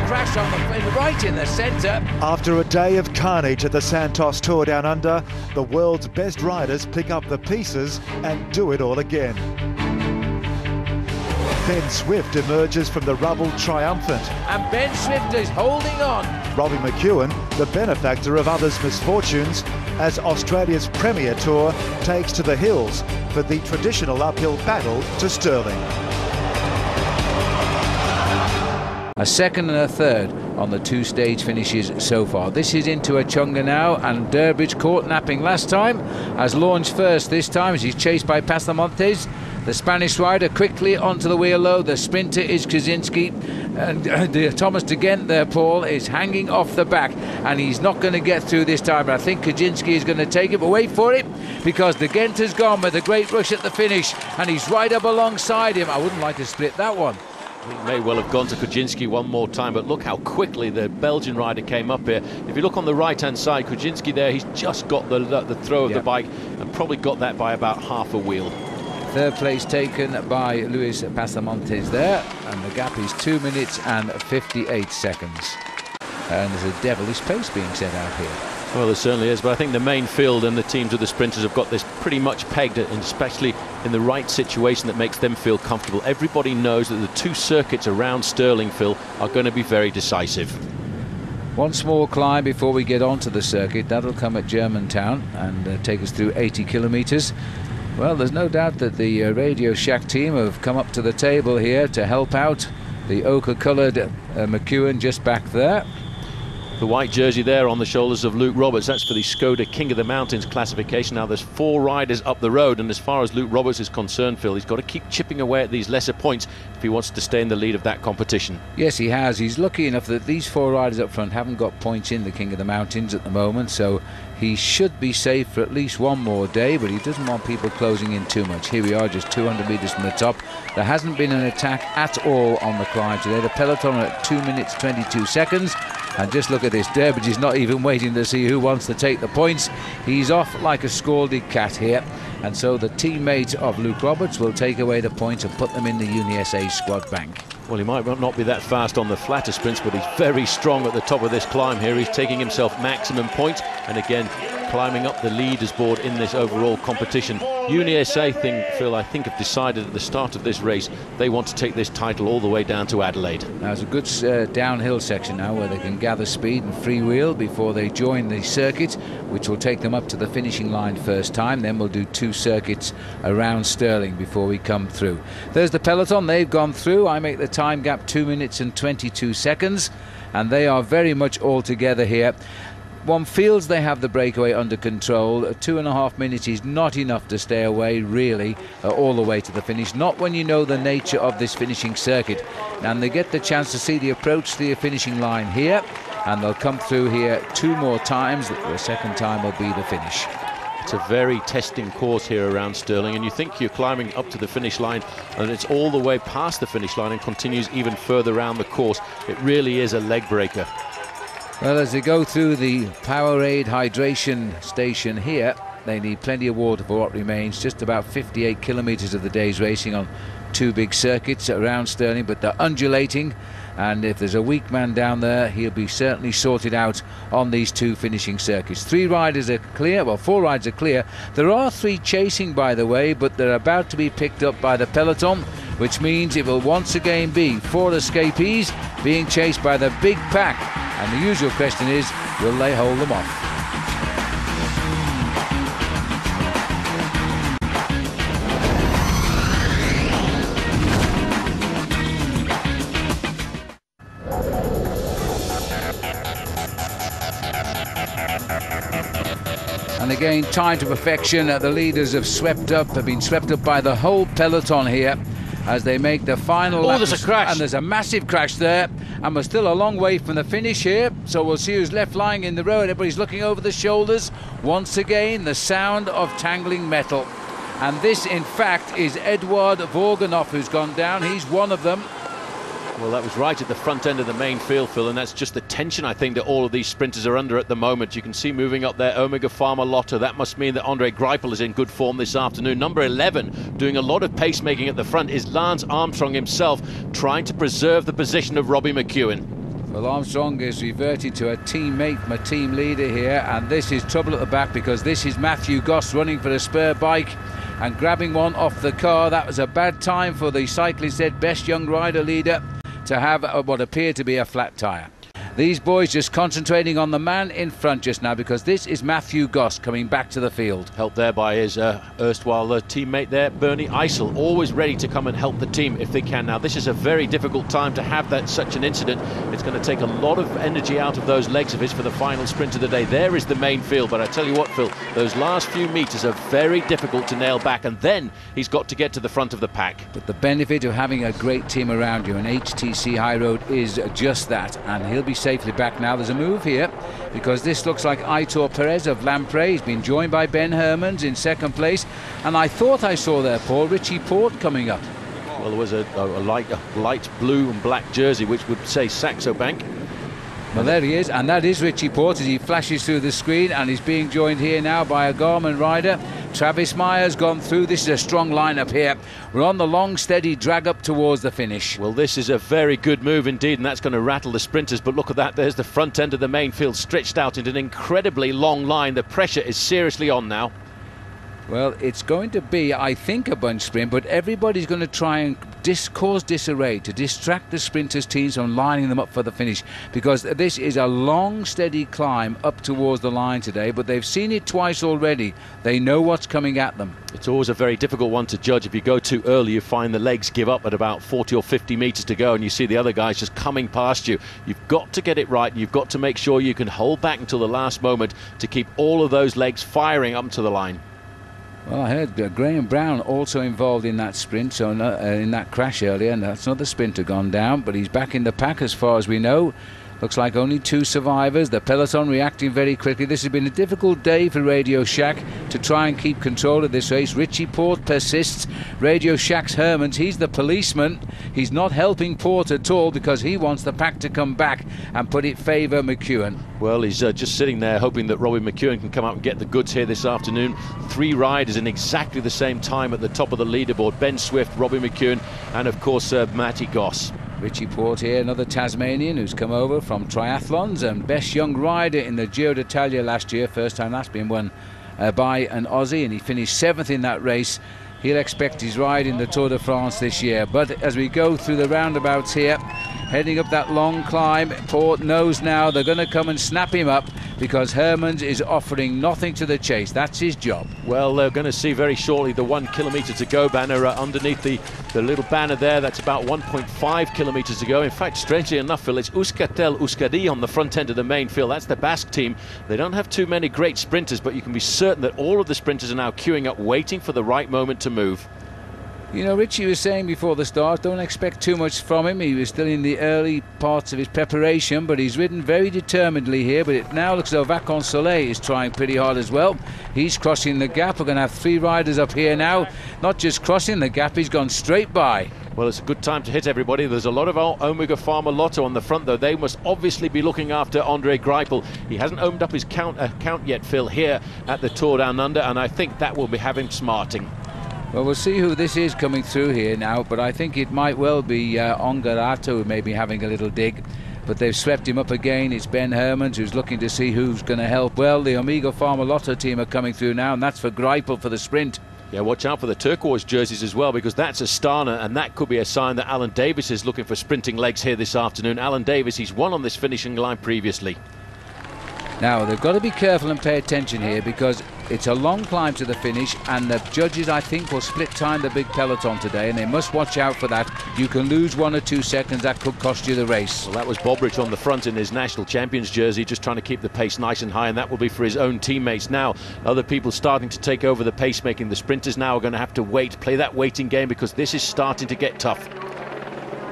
crash on right in the centre. After a day of carnage at the Santos Tour Down Under, the world's best riders pick up the pieces and do it all again. Ben Swift emerges from the rubble triumphant. And Ben Swift is holding on. Robbie McEwen, the benefactor of others' misfortunes, as Australia's Premier Tour takes to the hills for the traditional uphill battle to Stirling. A second and a third on the two-stage finishes so far. This is into Achunga now, and Durbridge, caught napping last time, has launched first this time as he's chased by Pasamontes. The Spanish rider quickly onto the wheel low. The sprinter is Kaczynski, and Thomas de Gent there, Paul, is hanging off the back, and he's not going to get through this time. But I think Kaczynski is going to take it, but wait for it, because de Gent has gone with a great rush at the finish, and he's right up alongside him. I wouldn't like to split that one. He may well have gone to Kaczynski one more time, but look how quickly the Belgian rider came up here. If you look on the right-hand side, Kaczynski there, he's just got the throw of the bike and probably got that by about half a wheel. Third place taken by Luis Pasamontes there, and the gap is 2 minutes and 58 seconds. And there's a devilish pace being set out here. Well, there certainly is, but I think the main field and the teams of the sprinters have got this pretty much pegged, and especially in the right situation that makes them feel comfortable. Everybody knows that the two circuits around Stirling, Phil, are going to be very decisive. One small climb before we get onto the circuit. That'll come at Germantown and take us through 80 kilometres. Well, there's no doubt that the Radio Shack team have come up to the table here to help out. The ochre-coloured McEwen just back there. The white jersey there on the shoulders of Luke Roberts, that's for the Skoda King of the Mountains classification. Now there's 4 riders up the road, and as far as Luke Roberts is concerned, Phil, he's got to keep chipping away at these lesser points if he wants to stay in the lead of that competition. Yes, he has. He's lucky enough that these 4 riders up front haven't got points in the King of the Mountains at the moment, so he should be safe for at least one more day, but he doesn't want people closing in too much. Here we are, just 200 metres from the top. There hasn't been an attack at all on the climb today. The peloton are at 2 minutes 22 seconds. And just look at this, Durbridge is not even waiting to see who wants to take the points. He's off like a scalded cat here. And so the teammate of Luke Roberts will take away the points and put them in the UniSA squad bank. Well, he might not be that fast on the flatter sprints, but he's very strong at the top of this climb here. He's taking himself maximum points, and again, climbing up the leaders board in this overall competition. UniSA Phil, I think have decided at the start of this race they want to take this title all the way down to Adelaide. Now there's a good downhill section now where they can gather speed and freewheel before they join the circuit, which will take them up to the finishing line first time. Then we'll do 2 circuits around Stirling before we come through. There's the peloton, they've gone through. I make the time gap 2 minutes and 22 seconds, and they are very much all together here. One feels they have the breakaway under control. 2.5 minutes is not enough to stay away, really, all the way to the finish. Not when you know the nature of this finishing circuit. And they get the chance to see the approach to the finishing line here, and they'll come through here 2 more times. The second time will be the finish. It's a very testing course here around Stirling, and you think you're climbing up to the finish line, and it's all the way past the finish line and continues even further around the course. It really is a leg breaker. Well, as they go through the Powerade hydration station here, they need plenty of water for what remains. Just about 58 kilometres of the day's racing on 2 big circuits around Stirling, but they're undulating, and if there's a weak man down there, he'll be certainly sorted out on these 2 finishing circuits. 3 riders are clear, well, 4 riders are clear. There are 3 chasing, by the way, but they're about to be picked up by the peloton, which means it will once again be 4 escapees being chased by the big pack. And the usual question is, will they hold them off? And again, time to perfection. The leaders have been swept up by the whole peloton here as they make the final lap. There's a crash. And there's a massive crash there. And we're still a long way from the finish here. So we'll see who's left lying in the road. Everybody's looking over the shoulders. Once again, the sound of tangling metal. And this, in fact, is Edward Vorganov who's gone down. He's one of them. Well, that was right at the front end of the main field, Phil, and that's just the tension I think that all of these sprinters are under at the moment. You can see moving up there Omega Pharma Lotte. That must mean that Andre Greipel is in good form this afternoon. Number 11, doing a lot of pacemaking at the front, is Lance Armstrong himself, trying to preserve the position of Robbie McEwen. Well, Armstrong is reverting to a teammate, my team leader here, and this is trouble at the back because this is Matthew Goss running for a spur bike and grabbing one off the car. That was a bad time for the cyclist said best young rider leader to have what appeared to be a flat tyre. These boys just concentrating on the man in front just now because this is Matthew Goss coming back to the field. Helped there by his erstwhile teammate there, Bernie Eisel, always ready to come and help the team if they can. Now, this is a very difficult time to have such an incident. It's going to take a lot of energy out of those legs of his for the final sprint of the day. There is the main field, but I tell you what, Phil, those last few metres are very difficult to nail back, and then he's got to get to the front of the pack. But the benefit of having a great team around you, and HTC High Road is just that, and he'll be safely back now. There's a move here because this looks like Aitor Perez of Lamprey. He's been joined by Ben Hermans in second place, and I thought I saw there, Paul, Richie Port coming up. Well, there was a light blue and black jersey which would say Saxo Bank. Well, there he is, and that is Richie Port as he flashes through the screen, and he's being joined here now by a Garmin rider. Travis Meyer's gone through. This is a strong lineup here. We're on the long, steady drag up towards the finish. Well, this is a very good move indeed, and that's going to rattle the sprinters. But look at that. There's the front end of the main field stretched out into an incredibly long line. The pressure is seriously on now. Well, it's going to be, I think, a bunch sprint, but everybody's going to try and cause disarray to distract the sprinters' teams from lining them up for the finish, because this is a long, steady climb up towards the line today, but they've seen it twice already. They know what's coming at them. It's always a very difficult one to judge. If you go too early, you find the legs give up at about 40 or 50 metres to go, and you see the other guys just coming past you. You've got to get it right, and you've got to make sure you can hold back until the last moment to keep all of those legs firing up to the line. Well, I heard Graham Brown also involved in that sprint, so in that crash earlier, and that's another sprinter gone down, but he's back in the pack as far as we know. Looks like only 2 survivors. The peloton reacting very quickly. This has been a difficult day for Radio Shack to try and keep control of this race. Richie Port persists. Radio Shack's Hermans, he's the policeman. He's not helping Port at all because he wants the pack to come back and put it favour McEwen. Well, he's just sitting there hoping that Robbie McEwen can come up and get the goods here this afternoon. 3 riders in exactly the same time at the top of the leaderboard. Ben Swift, Robbie McEwen, and of course Matty Goss. Richie Port here, another Tasmanian who's come over from triathlons and best young rider in the Giro d'Italia last year. First time that's been won by an Aussie, and he finished 7th in that race. He'll expect his ride in the Tour de France this year. But as we go through the roundabouts here, heading up that long climb, Port knows now they're going to come and snap him up because Hermans is offering nothing to the chase. That's his job. Well, they're going to see very shortly the 1 kilometre to go banner underneath the little banner there. That's about 1.5 kilometres to go. In fact, strangely enough, Phil, it's Euskaltel Euskadi on the front end of the main field. That's the Basque team. They don't have too many great sprinters, but you can be certain that all of the sprinters are now queuing up, waiting for the right moment to move. You know, Richie was saying before the start, don't expect too much from him. He was still in the early parts of his preparation, but he's ridden very determinedly here. But it now looks as though Vacon Soleil is trying pretty hard as well. He's crossing the gap. We're going to have 3 riders up here now. Not just crossing the gap, he's gone straight by. Well, it's a good time to hit everybody. There's a lot of Omega Pharma Lotto on the front, though. They must obviously be looking after Andre Greipel. He hasn't opened up his count yet, Phil, here at the Tour Down Under, and I think that will be having smarting. Well, we'll see who this is coming through here now, but I think it might well be Ongarato who may be having a little dig. But they've swept him up again. It's Ben Hermans who's looking to see who's going to help. Well, the Omega Pharma Lotto team are coming through now, and that's for Greipel for the sprint. Yeah, watch out for the turquoise jerseys as well, because that's Astana, and that could be a sign that Alan Davis is looking for sprinting legs here this afternoon. Alan Davis, he's won on this finishing line previously. Now, they've got to be careful and pay attention here because it's a long climb to the finish, and the judges, I think, will split time the big peloton today, and they must watch out for that. You can lose 1 or 2 seconds. That could cost you the race. Well, that was Bobrich on the front in his national champions jersey, just trying to keep the pace nice and high, and that will be for his own teammates. Now, other people starting to take over the pace making. The sprinters now are going to have to wait, play that waiting game, because this is starting to get tough.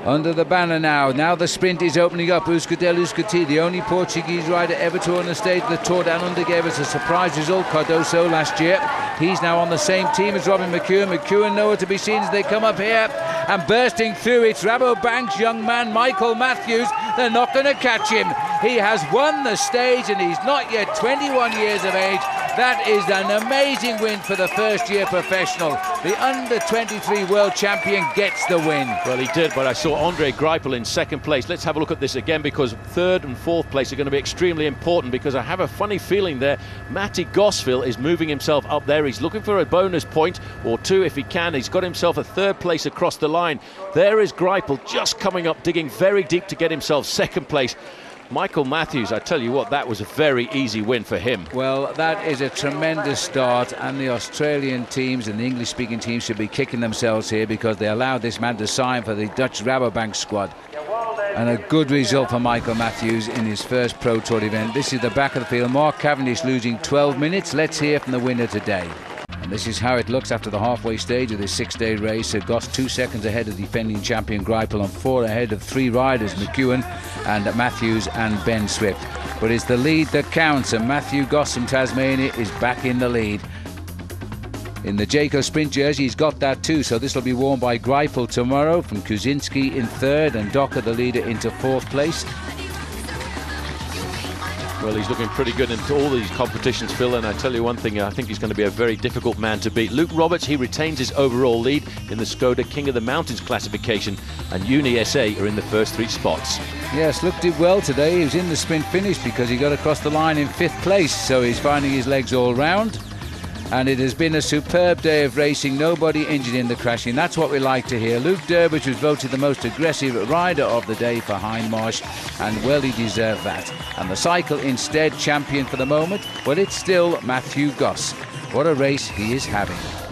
Under the banner now. Now the sprint is opening up. Euskaltel Euskadi, the only Portuguese rider ever to win the stage. The Tour Down Under gave us a surprise result, Cardoso, last year. He's now on the same team as Robin McEwen. McEwen nowhere to be seen as they come up here. And bursting through, it's Rabobank's young man, Michael Matthews. They're not going to catch him. He has won the stage, and he's not yet 21 years of age. That is an amazing win for the first-year professional. The under-23 world champion gets the win. Well, he did, but I saw Andre Greipel in second place. Let's have a look at this again, because third and fourth place are going to be extremely important, because I have a funny feeling there Matti Gosville is moving himself up there. He's looking for a bonus point or two if he can. He's got himself a third place across the line. There is Greipel just coming up, digging very deep to get himself second place. Michael Matthews, I tell you what, that was a very easy win for him. Well, that is a tremendous start, and the Australian teams and the English-speaking teams should be kicking themselves here, because they allowed this man to sign for the Dutch Rabobank squad. And a good result for Michael Matthews in his first Pro Tour event. This is the back of the field. Mark Cavendish losing 12 minutes. Let's hear from the winner today. And this is how it looks after the halfway stage of this six-day race. Goss 2 seconds ahead of defending champion Greipel, and 4 ahead of 3 riders, McEwen and Matthews and Ben Swift. But it's the lead that counts, and Matthew Goss from Tasmania is back in the lead. In the Jayco Sprint jersey, he's got that too, so this will be worn by Greipel tomorrow, from Kuzinski in third and Docker, the leader, into fourth place. Well, he's looking pretty good into all these competitions, Phil, and I tell you one thing, I think he's going to be a very difficult man to beat. Luke Roberts, he retains his overall lead in the Skoda King of the Mountains classification, and Uni SA are in the first 3 spots. Yes, Luke did well today. He was in the sprint finish because he got across the line in 5th place, so he's finding his legs all round. And it has been a superb day of racing, nobody injured in the crashing. That's what we like to hear. Luke Durbridge was voted the most aggressive rider of the day for Hindmarsh, and well, he deserved that. And the cycle instead champion for the moment, but it's still Matthew Goss. What a race he is having.